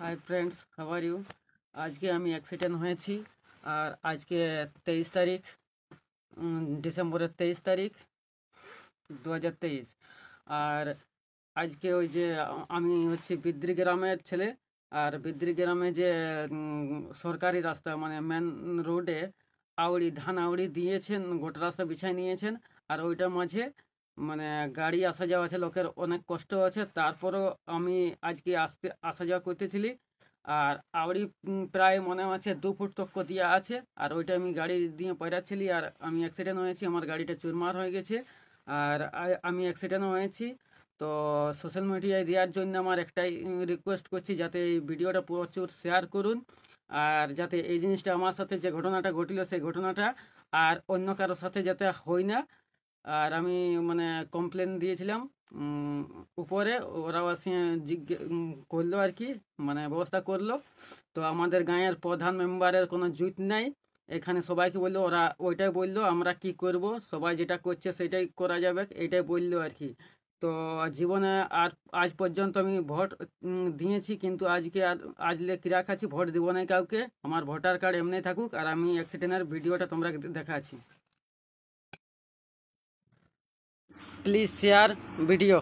High friends, how are you? আজকে আমি accident হয়েছি। আর আজকে 23 তারিখ, ডিসেম্বরের 23 তারিখ 2023। আর আজকে ওই যে আমি হচ্ছে বিদ্রি গ্রামের ছেলে। আর বিদ্রি গ্রামে যে সরকারি রাস্তা মানে মেন রোডে ধান আউড়ি দিয়েছেন, গোটা রাস্তা বিছাই নিয়েছেন। আর ওইটার মাঝে মানে গাড়ি আসা যাওয়া আছে, লোকের অনেক কষ্ট আছে। তারপরও আমি আজকে আসা যাওয়া করতেছিলি। আর আউড়ি প্রায় মনে আছে 2 ফুট তক্ক দিয়া আছে। আর ওইটা আমি গাড়ি দিয়ে পয়রাচ্ছিলি, আর আমি অ্যাক্সিডেন্ট হয়েছি, আমার গাড়িটা চুরমার হয়ে গেছে। আর আমি অ্যাক্সিডেন্ট হয়েছি। তো সোশ্যাল মিডিয়ায় দেওয়ার জন্য আমার একটাই রিকোয়েস্ট করছি, যাতে এই ভিডিওটা প্রচুর শেয়ার করুন। আর যাতে এই জিনিসটা আমার সাথে যে ঘটনাটা ঘটিল, সেই ঘটনাটা আর অন্য কারোর সাথে যাতে হয় না। আর আমি মানে কমপ্লেন দিয়েছিলাম উম, উপরে, ওরাও আসে করলো আর কি, মানে ব্যবস্থা করলো। তো আমাদের গাঁয়ের প্রধান মেম্বারের কোনো জুত নাই। এখানে সবাইকে বললো, ওরা ওইটাই বললো আমরা কি করব, সবাই যেটা করছে সেটাই করা যাবে, এইটাই বললো আর কি। তো জীবনে আর আজ পর্যন্ত আমি ভোট দিয়েছি, কিন্তু আজকে আর আজলে কিরা খাচ্ছি, ভোট দিব না কাউকে। আমার ভোটার কার্ড এমনি থাকুক। আর আমি অ্যাক্সিডেন্টের ভিডিওটা তোমরা দেখাচ্ছি। Please share video.